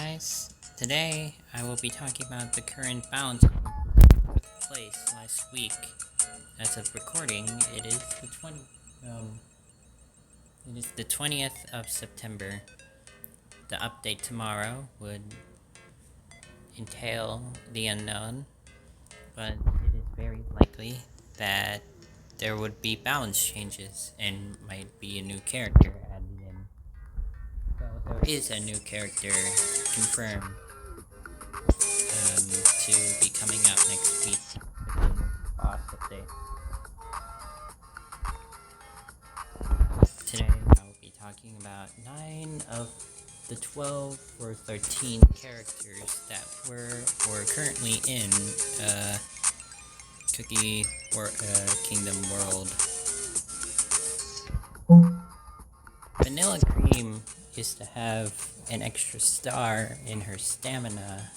guys. Today I will be talking about the current balance that took place last week. As of recording, it is the 20th of September. The update tomorrow would entail the unknown, but it is very likely that there would be balance changes and might be a new character added in. So there is a new character confirmed to be coming out next week with a new boss update. Today I will be talking about 9 of the 12 or 13 characters that were or currently in Cookie or Kingdom World. Vanilla Cream used to have an extra star in her stamina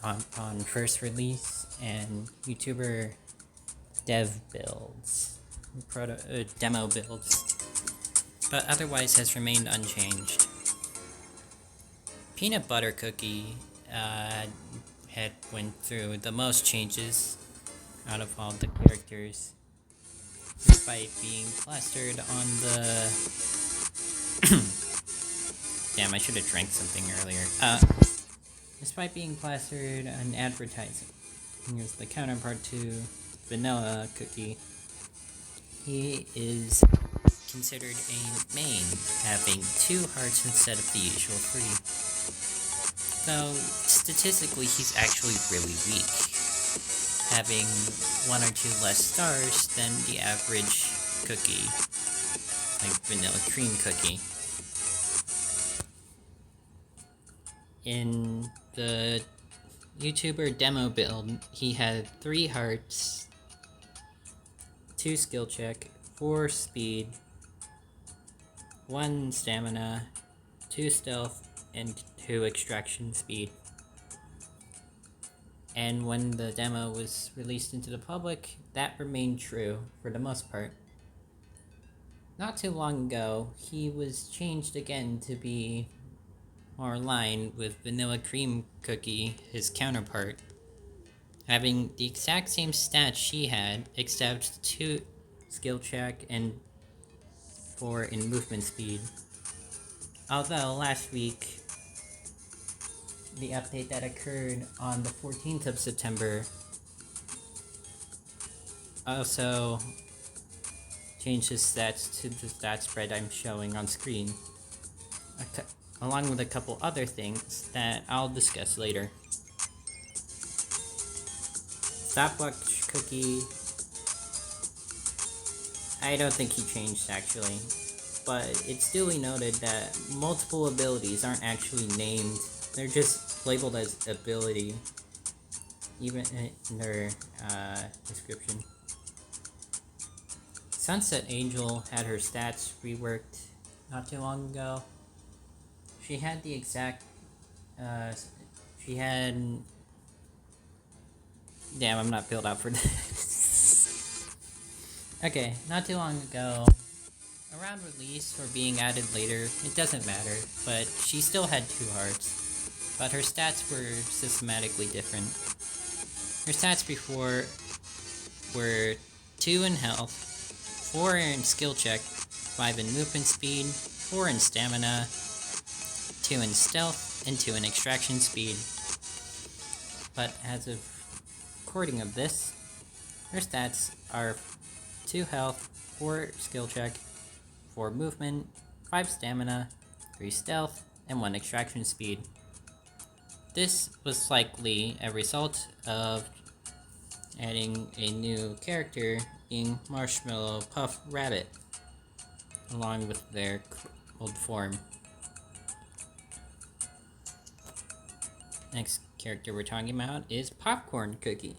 on first release, and YouTuber dev builds, demo builds, but otherwise has remained unchanged. Peanut Butter Cookie had went through the most changes out of all the characters, despite being plastered on the damn, I should have drank something earlier. Despite being plastered on advertising. Here's the counterpart to Vanilla Cookie. He is considered a main, having 2 hearts instead of the usual 3. Though, statistically, he's actually really weak, having 1 or 2 less stars than the average cookie, like Vanilla Cream Cookie. In the YouTuber demo build, he had 3 hearts, 2 skill check, 4 speed, 1 stamina, 2 stealth, and 2 extraction speed. And when the demo was released into the public, that remained true for the most part. Not too long ago, he was changed again to be more aligned with Vanilla Cream Cookie, his counterpart, having the exact same stats she had, except 2 skill check and 4 in movement speed. Although last week, the update that occurred on the 14th of September also changed his stats to the stat spread I'm showing on screen, along with a couple other things that I'll discuss later. Stopwatch Cookie, I don't think he changed actually, but it's duly noted that multiple abilities aren't actually named, they're just labeled as ability, even in their description. Sunset Angel had her stats reworked not too long ago. She had the exact, damn, I'm not built out for this. Okay, not too long ago, around release or being added later, it doesn't matter, but she still had 2 hearts, but her stats were systematically different. Her stats before were 2 in health, 4 in skill check, 5 in movement speed, 4 in stamina, 2 in stealth, and 2 in extraction speed. But as of recording of this, her stats are 2 health, 4 skill check, 4 movement, 5 stamina, 3 stealth, and 1 extraction speed. This was likely a result of adding a new character being Marshmallow Puff Rabbit, along with their old form. Next character we're talking about is Popcorn Cookie,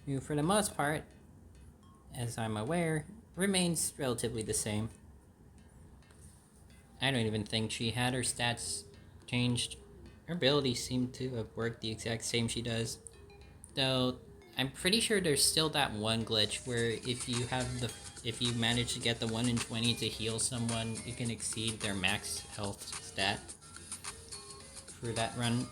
who for the most part, as I'm aware, remains relatively the same. I don't even think she had her stats changed. Her abilities seem to have worked the exact same she does. Though, I'm pretty sure there's still that one glitch where if you manage to get the 1 in 20 to heal someone, you can exceed their max health stat. for that run.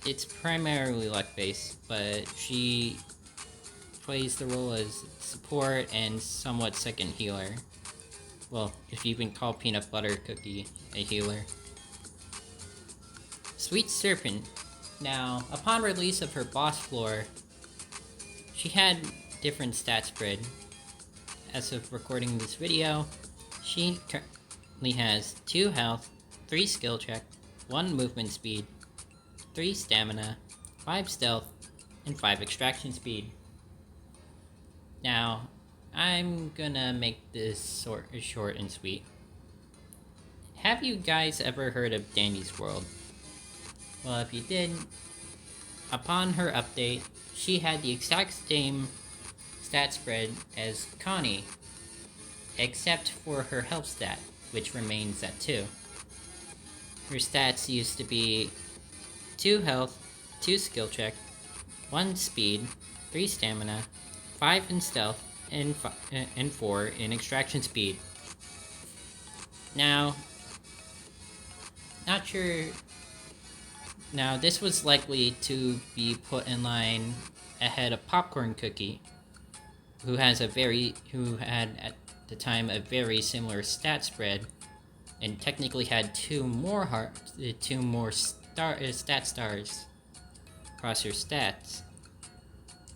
It's primarily luck-based, but she plays the role as support and somewhat second healer. Well, if you can call Peanut Butter Cookie a healer. Sweet Serpent. Now, upon release of her boss floor, she had different stat spread. As of recording this video, she currently has 2 health, 3 skill check, 1 movement speed, 3 stamina, 5 stealth, and 5 extraction speed. Now, I'm gonna make this short and sweet. Have you guys ever heard of Dandy's World? Well, if you did, upon her update, she had the exact same stat spread as Connie, except for her health stat, which remains at 2. Her stats used to be 2 health, 2 skill check, 1 speed, 3 stamina, 5 in stealth, and 4 in extraction speed. Now, not sure. Now, this was likely to be put in line ahead of Popcorn Cookie, who had at the time a very similar stat spread, and technically had 2 more stat stars across her stats.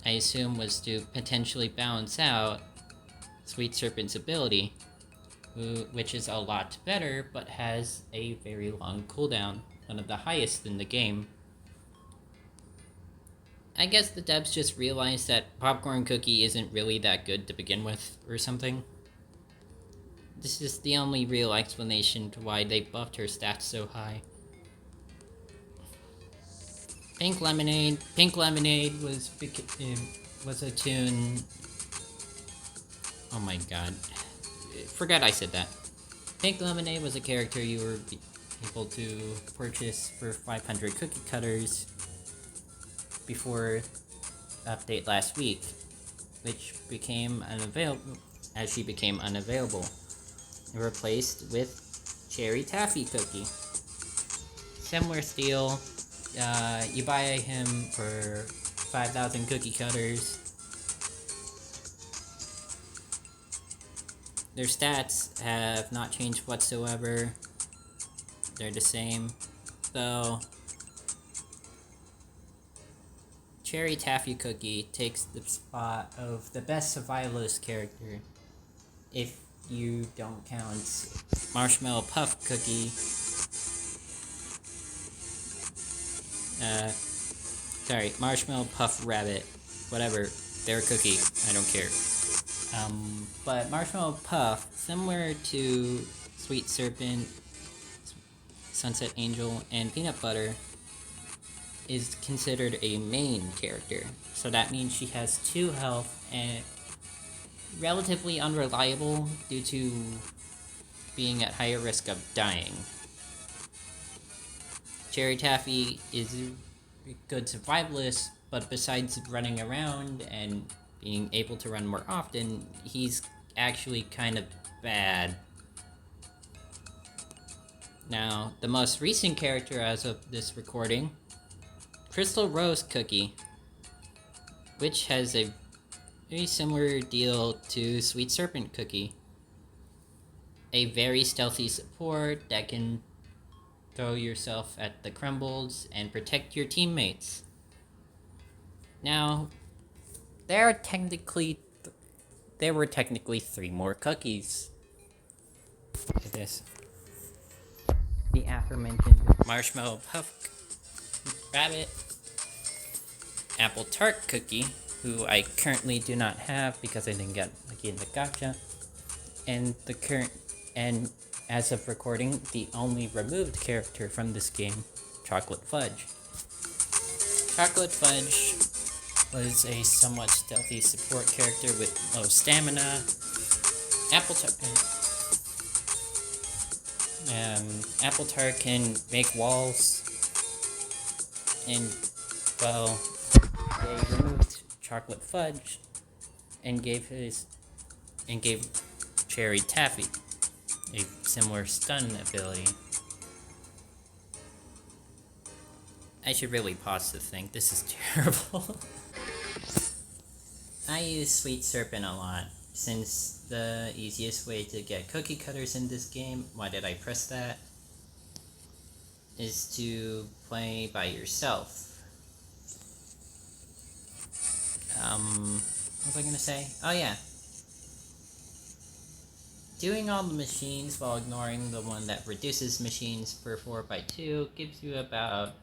I assume was to potentially balance out Sweet Serpent's ability, which is a lot better, but has a very long cooldown, one of the highest in the game. I guess the devs just realized that Popcorn Cookie isn't really that good to begin with, or something. This is the only real explanation to why they buffed her stats so high. Pink Lemonade was a tune. Oh my god. Forgot I said that. Pink Lemonade was a character you were able to purchase for 500 cookie cutters before update last week, which became unavailable as she became unavailable. Replaced with Cherry Taffy Cookie. Similar steal. You buy him for 5,000 cookie cutters. Their stats have not changed whatsoever. They're the same, though. Cherry Taffy Cookie takes the spot of the best survivalist character, if you don't count Marshmallow Puff Cookie. Marshmallow Puff Rabbit. Whatever, they're a cookie, I don't care. But Marshmallow Puff, similar to Sweet Serpent, Sunset Angel, and Peanut Butter, is considered a main character. So that means she has 2 health and relatively unreliable due to being at higher risk of dying. Cherry Taffy is a good survivalist, but besides running around and being able to run more often, he's actually kind of bad. Now, the most recent character as of this recording, Crystal Rose Cookie, which has a very similar deal to Sweet Serpent Cookie. A very stealthy support that can throw yourself at the crumbles and protect your teammates. Now, there were technically 3 more cookies. Look at this. The aforementioned Marshmallow Puff Rabbit, Apple Tart Cookie, who I currently do not have because I didn't get lucky in the gacha, and as of recording, the only removed character from this game, Chocolate Fudge. Chocolate Fudge was a somewhat stealthy support character with low stamina. Apple Tart can make walls, and well, they removed Chocolate Fudge and gave Cherry Taffy a similar stun ability. I should really pause to think. This is terrible. I use Sweet Serpent a lot. Since the easiest way to get cookie cutters in this game, why did I press that? Is to play by yourself. What was I gonna say? Oh yeah. Doing all the machines while ignoring the one that reduces machines per 4x2 gives you about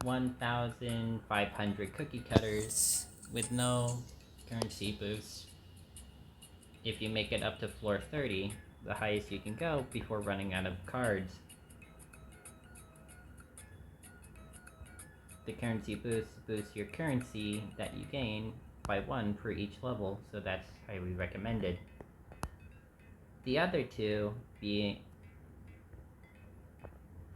1,500 cookie cutters with no currency boost. If you make it up to floor 30, the highest you can go before running out of cards. The currency boosts your currency that you gain by 1 for each level, so that's highly recommended. The other two being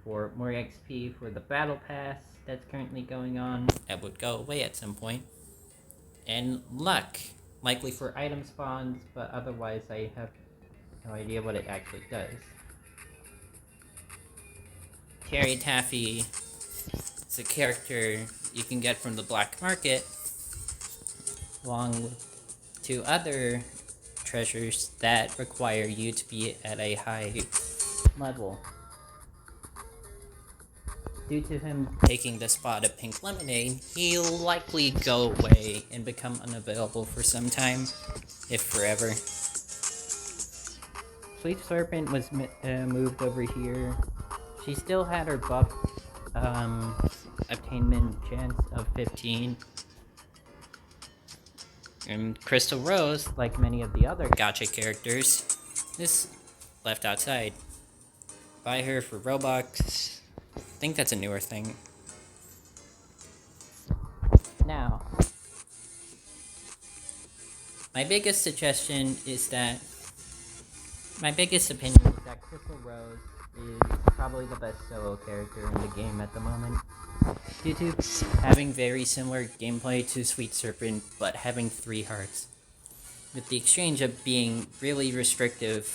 for more XP for the battle pass that's currently going on, that would go away at some point. And luck, likely for item spawns, but otherwise I have no idea what it actually does. Terry Taffy is a character you can get from the black market, along with 2 other treasures that require you to be at a high level. Due to him taking the spot of Pink Lemonade, he'll likely go away and become unavailable for some time, if forever. Sweet Serpent was moved over here. She still had her buff attainment chance of 15. And Crystal Rose, like many of the other gacha characters, is left outside. Buy her for Robux. I think that's a newer thing. Now, my biggest opinion is that Crystal Rose is probably the best solo character in the game at the moment, due to having very similar gameplay to Sweet Serpent, but having 3 hearts, with the exchange of being really restrictive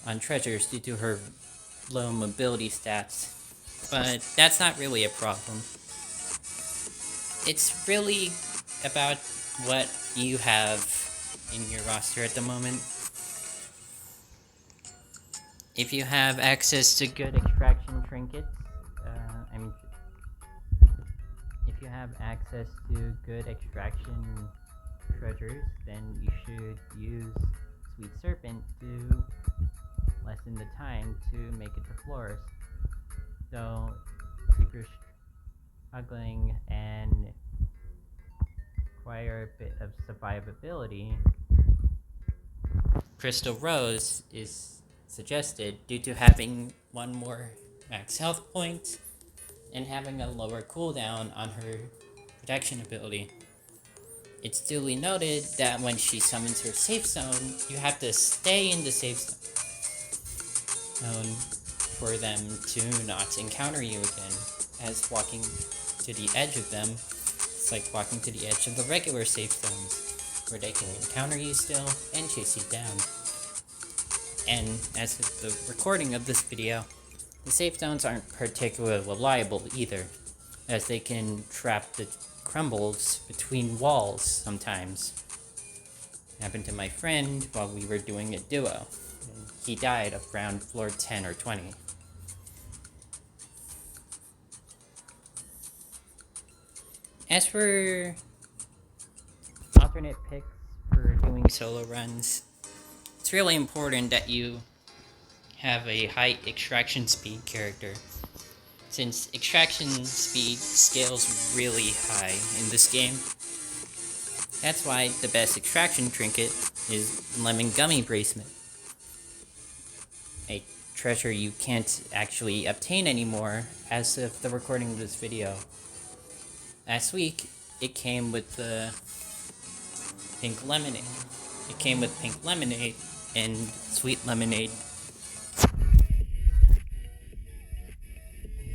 on treasures due to her low mobility stats. But that's not really a problem. It's really about what you have in your roster at the moment. If you have access to good extraction trinkets, if you have access to good extraction treasures, then you should use Sweet Serpent to lessen the time to make it to floors. So, if you're struggling and require a bit of survivability, Crystal Rose is suggested due to having 1 more max health point and having a lower cooldown on her protection ability. It's duly noted that when she summons her safe zone, you have to stay in the safe zone for them to not encounter you again, as walking to the edge of them, it's like walking to the edge of the regular safe zones, where they can encounter you still and chase you down. And as of the recording of this video, the safe zones aren't particularly reliable either, as they can trap the crumbles between walls sometimes. It happened to my friend while we were doing a duo. He died around floor 10 or 20. As for alternate picks for doing solo runs, it's really important that you have a high extraction speed character, since extraction speed scales really high in this game. That's why the best extraction trinket is Lemon Gummy Bracelet, a treasure you can't actually obtain anymore as of the recording of this video. Last week, it came with the Pink Lemonade. It came with Pink Lemonade and Sweet Lemonade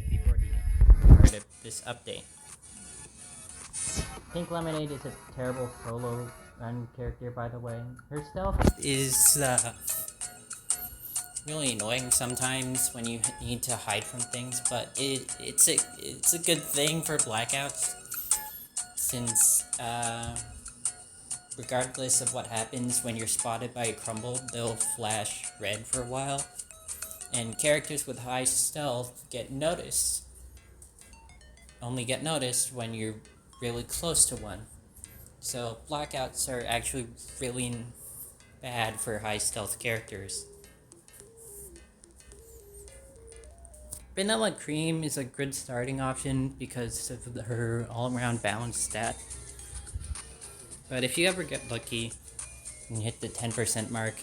before the start of this update. Pink Lemonade is a terrible solo run character, by the way. Her stealth is really annoying sometimes when you need to hide from things, but it's a good thing for blackouts since regardless of what happens when you're spotted by a crumble, they'll flash red for a while, and characters with high stealth only get noticed when you're really close to one. So blackouts are actually really bad for high stealth characters. Vanilla Cream is a good starting option because of her all-around balanced stat. But if you ever get lucky and hit the 10% mark,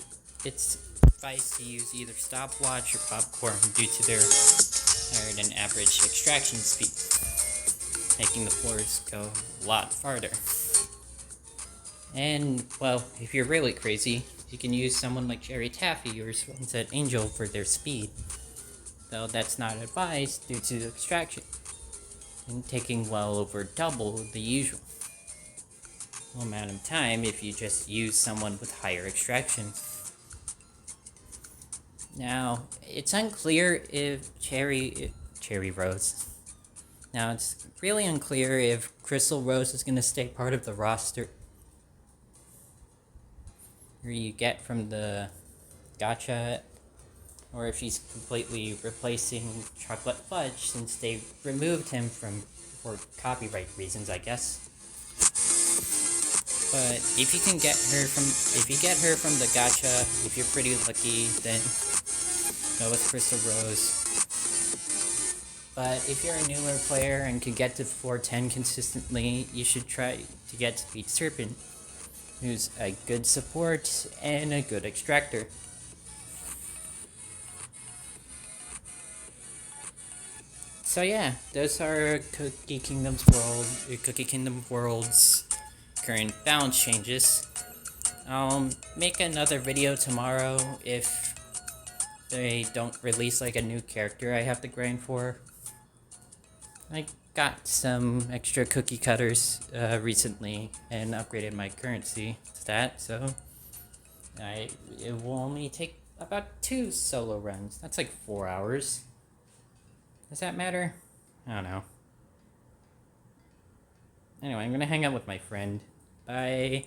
it's advised to use either stopwatch or popcorn due to their higher than average extraction speed, making the floors go a lot farther. And, well, if you're really crazy, you can use someone like Cherry Taffy or Sunset Angel for their speed, though that's not advised due to extraction, and taking well over double the usual amount of time if you just use someone with higher extraction. Now, it's unclear if Cherry Rose. Now, it's really unclear if Crystal Rose is going to stay part of the roster you get from the gacha, or if she's completely replacing Chocolate Fudge since they removed him for copyright reasons, I guess. But if you get her from the gacha, if you're pretty lucky, then go with Crystal Rose. But if you're a newer player and can get to 410 consistently, you should try to get Speed Serpent, who's a good support and a good extractor. So yeah, those are Cookie Kingdom World's current balance changes. I'll make another video tomorrow if they don't release like a new character I have to grind for. I got some extra cookie cutters recently and upgraded my currency to that, so it will only take about 2 solo runs. That's like 4 hours. Does that matter? I don't know. Anyway, I'm gonna hang out with my friend. Bye.